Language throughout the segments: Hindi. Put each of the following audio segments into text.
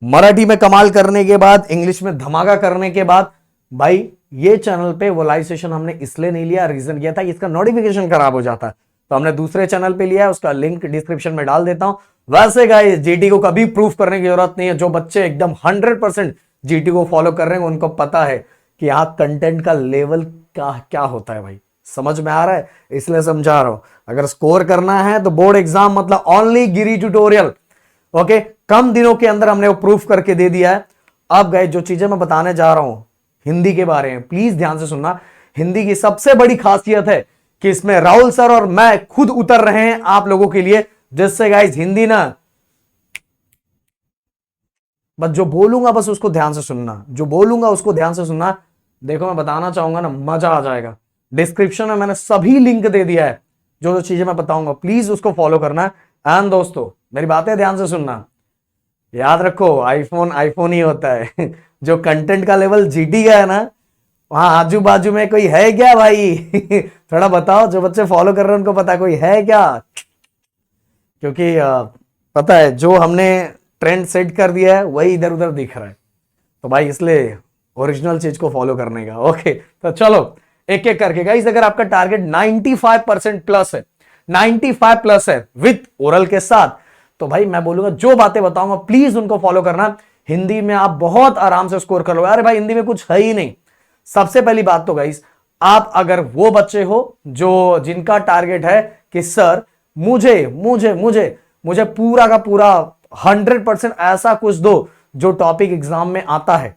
मराठी में कमाल करने के बाद, इंग्लिश में धमाका करने के बाद, भाई ये चैनल पे वो लाइव सेशन हमने इसलिए नहीं लिया, रीजन किया था इसका नोटिफिकेशन खराब हो जाता है, तो हमने दूसरे चैनल पे लिया है, उसका लिंक डिस्क्रिप्शन में डाल देता हूं। वैसे गाइस जीटी को कभी प्रूफ करने की जरूरत नहीं है, जो बच्चे एकदम 100% जीटी को फॉलो कर रहे हैं उनको पता है कि यहाँ कंटेंट का लेवल क्या होता है। भाई समझ में आ रहा है, इसलिए समझा रहा हूं। अगर स्कोर करना है तो बोर्ड एग्जाम मतलब ओनली गिरी ट्यूटोरियल, ओके। कम दिनों के अंदर हमने वो प्रूफ करके दे दिया है। अब गाइस जो चीजें मैं बताने जा रहा हूं हिंदी के बारे में, प्लीज ध्यान से सुनना। हिंदी की सबसे बड़ी खासियत है कि इसमें राहुल सर और मैं खुद उतर रहे हैं आप लोगों के लिए, जिससे गाइस हिंदी ना, बस जो बोलूंगा बस उसको ध्यान से सुनना, जो बोलूंगा उसको ध्यान से सुनना। देखो मैं बताना चाहूंगा ना, मजा आ जाएगा। डिस्क्रिप्शन में मैंने सभी लिंक दे दिया है, जो जो चीजें मैं बताऊंगा प्लीज उसको फॉलो करना। एंड दोस्तों मेरी बातें ध्यान से सुनना, याद रखो आईफोन आईफोन ही होता है। जो कंटेंट का लेवल जीटी का है ना, वहां आजू बाजू में कोई है क्या भाई? थोड़ा बताओ, जो बच्चे फॉलो कर रहे हैं उनको पता है कोई है क्या? क्योंकि पता है जो हमने ट्रेंड सेट कर दिया है वही इधर उधर दिख रहा है, तो भाई इसलिए ओरिजिनल चीज को फॉलो करने का। ओके तो चलो एक एक करके गाइस, अगर आपका टारगेट 95% प्लस है, 95 प्लस है विथ ओरल के साथ, तो भाई मैं बोलूंगा जो बातें बताऊंगा प्लीज उनको फॉलो करना। हिंदी में आप बहुत आराम से स्कोर कर लो। अरे भाई हिंदी में कुछ है ही नहीं। सबसे पहली बात तो गाइस, आप अगर वो बच्चे हो जो जिनका टारगेट है कि सर मुझे मुझे मुझे मुझे पूरा का पूरा 100% ऐसा कुछ दो जो टॉपिक एग्जाम में आता है,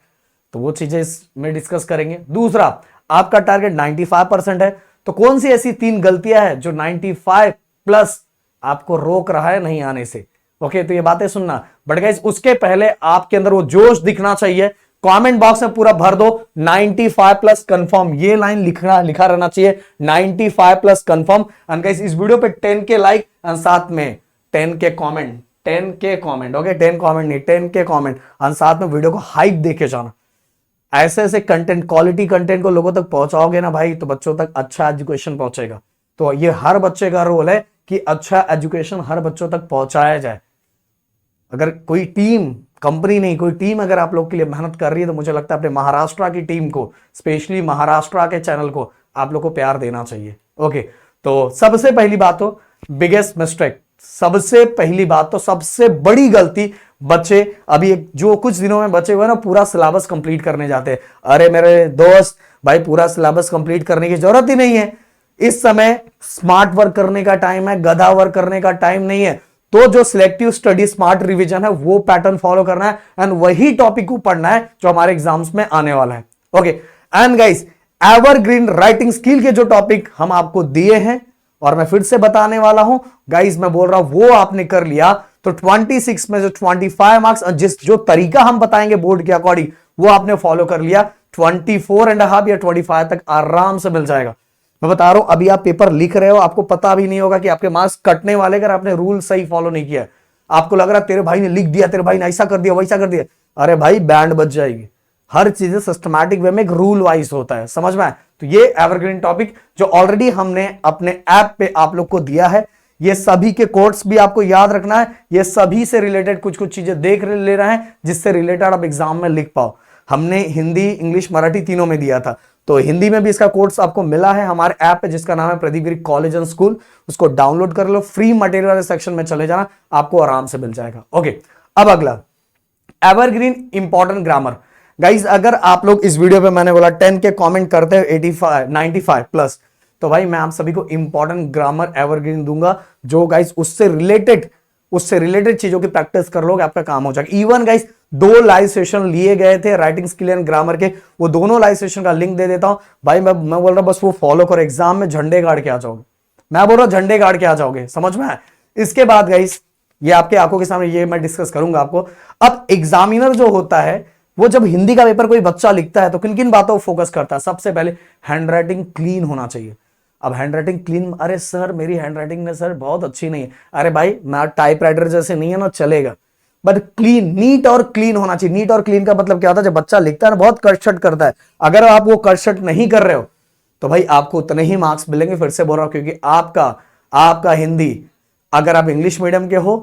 तो वो चीजें इसमें डिस्कस करेंगे। दूसरा, आपका टारगेट 95% है, तो कौन सी ऐसी 3 गलतियां हैं जो 95 प्लस आपको रोक रहा है नहीं आने से? ओके तो ये बातें सुनना। बट गाइस उसके पहले आपके अंदर वो जोश दिखना चाहिए। कमेंट बॉक्स में पूरा भर दो 95 प्लस कंफर्म, ये लाइन लिखा रहना चाहिए 95 प्लस कंफर्म। एंड गाइस इस वीडियो पे 10 के लाइक एंड साथ में 10 के कमेंट, 10 के कमेंट, ओके 10 कमेंट नहीं 10 के कमेंट, एंड साथ में वीडियो को हाइप देके जाना। ऐसे ऐसे कंटेंट, क्वालिटी कंटेंट को लोगों तक पहुंचाओगे ना भाई, तो बच्चों तक अच्छा एजुकेशन पहुंचेगा। तो ये हर बच्चे का रोल है कि अच्छा एजुकेशन हर बच्चों तक पहुंचाया जाए। अगर कोई टीम, कंपनी नहीं कोई टीम अगर आप लोग के लिए मेहनत कर रही है, तो मुझे लगता है अपने महाराष्ट्र की टीम को, स्पेशली महाराष्ट्र के चैनल को आप लोग को प्यार देना चाहिए। ओके तो सबसे पहली बात तो बिगेस्ट मिस्टेक, सबसे पहली बात तो सबसे बड़ी गलती, बच्चे अभी जो कुछ दिनों में बचे हुए ना पूरा सिलेबस कंप्लीट करने जाते हैं। अरे मेरे दोस्त भाई पूरा सिलेबस कंप्लीट करने की जरूरत ही नहीं है। इस समय स्मार्ट वर्क करने का टाइम है, गधा वर्क करने का टाइम नहीं है। तो जो सिलेक्टिव स्टडी स्मार्ट रिवीजन है वो पैटर्न फॉलो करना है एंड वही टॉपिक को पढ़ना है जो हमारे एग्जाम्स में आने वाला है। Okay and guys evergreen writing skill के जो टॉपिक हम आपको दिए हैं और मैं फिर से बताने वाला हूं गाइस, मैं बोल रहा हूं वो आपने कर लिया तो 26 में जो 25 मार्क्स, जिस जो तरीका हम बताएंगे बोर्ड के अकॉर्डिंग वो आपने फॉलो कर लिया, 24.5 या 25 तक आराम से मिल जाएगा। मैं बता रहा हूं अभी आप पेपर लिख रहे हो, आपको पता भी नहीं होगा कि आपके मार्क्स कटने वाले अगर आपने रूल सही फॉलो नहीं किया। आपको लग रहा है तेरे भाई ने लिख दिया, तेरे भाई ने ऐसा कर दिया वैसा कर दिया, अरे भाई बैंड बज जाएगी। हर चीजें सिस्टमैटिक वे में एक रूल वाइज होता है, समझ में आए? तो ये एवरग्रीन टॉपिक जो ऑलरेडी हमने अपने ऐप पे आप लोग को दिया है, ये सभी के कोड्स भी आपको याद रखना है। ये सभी से रिलेटेड कुछ कुछ चीजें देख ले रहे हैं जिससे रिलेटेड आप एग्जाम में लिख पाओ। हमने हिंदी इंग्लिश मराठी तीनों में दिया था, तो हिंदी में भी इसका कोर्स आपको मिला है हमारे ऐप पे जिसका नाम है प्रदीप गिरी कॉलेज एंड स्कूल। उसको डाउनलोड कर लो, फ्री मटेरियल वाले सेक्शन में चले जाना, आपको आराम से मिल जाएगा। ओके अब अगला एवरग्रीन इंपॉर्टेंट ग्रामर। गाइज अगर आप लोग इस वीडियो पे मैंने बोला 10 के कमेंट करते हो 85 95 प्लस, तो भाई मैं आप सभी को इंपॉर्टेंट ग्रामर एवरग्रीन दूंगा जो गाइज उससे रिलेटेड चीजों की प्रैक्टिस कर लोगे आपका काम हो जाएगा। इवन गाइज 2 लाइव सेशन लिए गए थे राइटिंग स्किल एंड ग्रामर के, वो दोनों लाइव सेशन का लिंक दे देता हूं भाई। मैं बोल रहा हूं बस वो फॉलो करो, एग्जाम में झंडे गाड़ के आ जाओगे। मैं बोल रहा हूं झंडे गाड़ के आ जाओगे, समझ में आया? इसके बाद गाइज ये आपके आंखों के सामने ये मैं डिस्कस करूंगा आपको। अब एग्जामिनर जो होता है वो जब हिंदी का पेपर कोई बच्चा लिखता है तो किन किन बातों को फोकस करता है? सबसे पहले हैंडराइटिंग क्लीन होना चाहिए। अब हैंडराइटिंग क्लीन, अरे सर मेरी हैंडराइटिंग ने सर बहुत अच्छी नहीं है, अरे भाई मैं टाइपराइटर जैसे नहीं है ना, चलेगा, बट क्लीन, नीट और क्लीन होना चाहिए। नीट और क्लीन का मतलब क्या होता है? जब बच्चा लिखता है ना बहुत कट-शट करता है, अगर आप वो कट-शट नहीं कर रहे हो तो भाई आपको उतने ही मार्क्स मिलेंगे। फिर से बोल रहा हूं क्योंकि आपका हिंदी, अगर आप इंग्लिश मीडियम के हो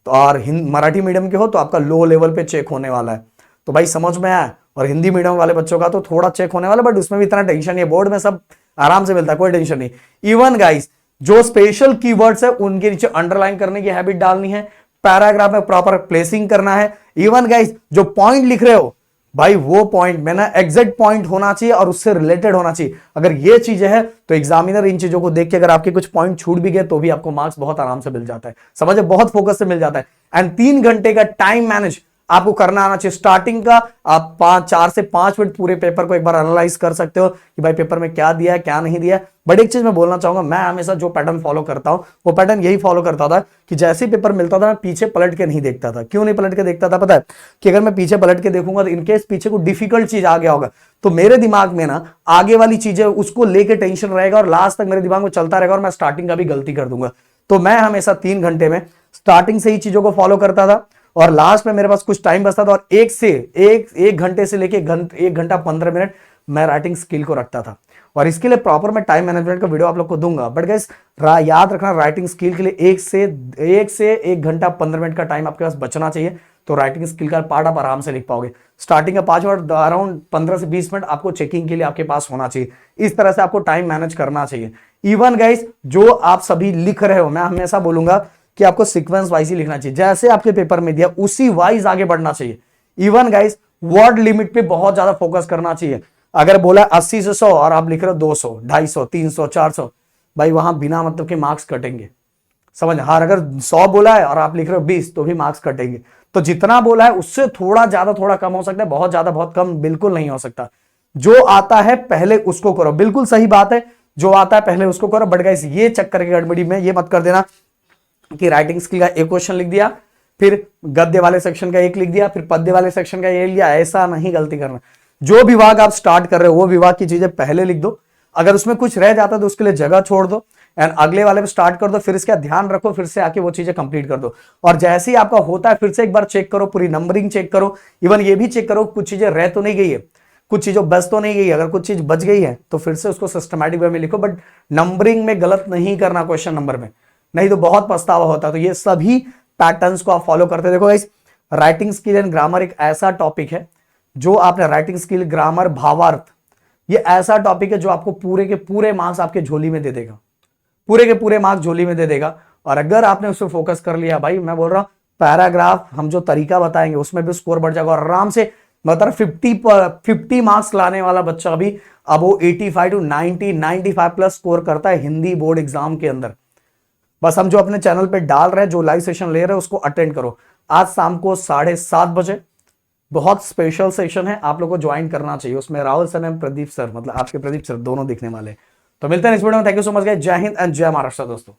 तो और मराठी मीडियम के हो तो आपका लो लेवल पे चेक होने वाला है, तो भाई समझ में आया। और हिंदी मीडियम वाले बच्चों का तो थोड़ा चेक होने वाला, बट उसमें भी इतना टेंशन नहीं है, बोर्ड में सब आराम से मिलता है, कोई टेंशन नहीं। इवन गाइस जो स्पेशल कीवर्ड्स है उनके नीचे अंडरलाइन करने की हैबिट डालनी है, पैराग्राफ में प्रॉपर प्लेसिंग करना है। इवन गाइस जो पॉइंट लिख रहे हो भाई वो पॉइंट में ना एग्जैक्ट पॉइंट होना चाहिए और उससे रिलेटेड होना चाहिए। अगर ये चीजें हैं तो एग्जामिनर इन चीजों को देख के अगर आपके कुछ पॉइंट छूट भी गए तो भी आपको मार्क्स बहुत आराम से मिल जाता है, समझे, बहुत फोकस से मिल जाता है। एंड 3 घंटे का टाइम मैनेज आपको करना आना चाहिए। स्टार्टिंग का आप 4 से 5 मिनट पूरे पेपर को एक बार एनालाइज कर सकते हो कि भाई पेपर में क्या दिया है क्या नहीं दिया है। बट एक चीज मैं बोलना चाहूंगा, मैं हमेशा जो पैटर्न फॉलो करता हूं वो पैटर्न यही फॉलो करता था कि जैसे ही पेपर मिलता था मैं पीछे पलट के नहीं देखता था। क्यों नहीं पलट के देखता था पता है? कि अगर मैं पीछे पलट के देखूंगा तो इनकेस पीछे को डिफिकल्ट चीज आ गया होगा तो मेरे दिमाग में ना आगे वाली चीजें उसको लेके टेंशन रहेगा और लास्ट तक मेरे दिमाग में चलता रहेगा और मैं स्टार्टिंग का भी गलती कर दूंगा। तो मैं हमेशा 3 घंटे में स्टार्टिंग से ही चीजों को फॉलो करता था और लास्ट में मेरे पास कुछ टाइम बचता था और एक घंटे से लेके 1 घंटा 15 मिनट मैं राइटिंग स्किल को रखता था। और इसके लिए प्रॉपर मैं टाइम मैनेजमेंट का वीडियो आप लोग को दूंगा। बट गाइस याद रखना, राइटिंग स्किल के लिए 1 से 1 घंटा 15 मिनट का टाइम आपके पास बचना चाहिए, तो राइटिंग स्किल का पार्ट आप आराम से लिख पाओगे। स्टार्टिंग का 5 मिनट, अराउंड 15 से 20 मिनट आपको चेकिंग के लिए आपके पास होना चाहिए। इस तरह से आपको टाइम मैनेज करना चाहिए। इवन गाइस जो आप सभी लिख रहे हो, मैं हमेशा बोलूंगा कि आपको सीक्वेंस वाइज ही लिखना चाहिए, जैसे आपके पेपर में दिया उसी वाइज आगे बढ़ना चाहिए। इवन गाइस वर्ड लिमिट पे बहुत ज्यादा फोकस करना चाहिए। अगर बोला 80 से 100 और आप लिख रहे हो 200, 250, 300, 400, भाई वहां बिना मतलब के मार्क्स कटेंगे, समझ। हाँ, अगर 100 बोला है और आप लिख रहे हो 20 तो भी मार्क्स कटेंगे। तो जितना बोला है उससे थोड़ा ज्यादा थोड़ा कम हो सकता है, बहुत ज्यादा बहुत कम बिल्कुल नहीं हो सकता। जो आता है पहले उसको करो, बिल्कुल सही बात है, जो आता है पहले उसको करो। बट गाइस ये चक्कर की गड़बड़ी में ये मत कर देना कि राइटिंग स्किल का एक क्वेश्चन लिख दिया, फिर गद्य वाले सेक्शन का एक लिख दिया, फिर पद्य वाले सेक्शन का एक लिया। ऐसा नहीं गलती करना। जो विभाग आप स्टार्ट कर रहे हो वो विभाग की चीजें पहले लिख दो, अगर उसमें कुछ रह जाता है तो उसके लिए जगह छोड़ दो एंड अगले वाले पे स्टार्ट कर दो। फिर इसका ध्यान रखो, फिर से आके वो चीजें कंप्लीट कर दो। और जैसे ही आपका होता है फिर से एक बार चेक करो, पूरी नंबरिंग चेक करो। इवन ये भी चेक करो कुछ चीजें रह तो नहीं गई है, कुछ चीजों बच तो नहीं गई है। अगर कुछ चीज बच गई है तो फिर से उसको सिस्टमैटिक वे में लिखो, बट नंबरिंग में गलत नहीं करना क्वेश्चन नंबर में, नहीं तो बहुत पछतावा होता है। तो ये सभी पैटर्न्स को आप फॉलो करते देखो guys. Writing skill and grammar एक ऐसा टॉपिक है जो आपने राइटिंग स्किल, ग्रामर, भावार्थ, ये ऐसा टॉपिक है जो आपको पूरे के पूरे मार्क्स आपके झोली में दे देगा, पूरे के पूरे मार्क्स झोली में दे देगा। और अगर आपने उस पर फोकस कर लिया भाई, मैं बोल रहा हूं पैराग्राफ हम जो तरीका बताएंगे उसमें भी स्कोर बढ़ जाएगा और आराम से, मतलब 50 मार्क्स लाने वाला बच्चा भी अब वो 85 टू 90, 95 प्लस स्कोर करता है हिंदी बोर्ड एग्जाम के अंदर। बस हम जो अपने चैनल पे डाल रहे हैं, जो लाइव सेशन ले रहे हैं उसको अटेंड करो। आज शाम को 7:30 बजे बहुत स्पेशल सेशन है, आप लोगों को ज्वाइन करना चाहिए। उसमें Rahul sir and Pradeep sir, मतलब आपके प्रदीप सर दोनों दिखने वाले। तो मिलते हैं इस वीडियो में। Thank you so much guys. जय हिंद एंड जय महाराष्ट्र दोस्तों।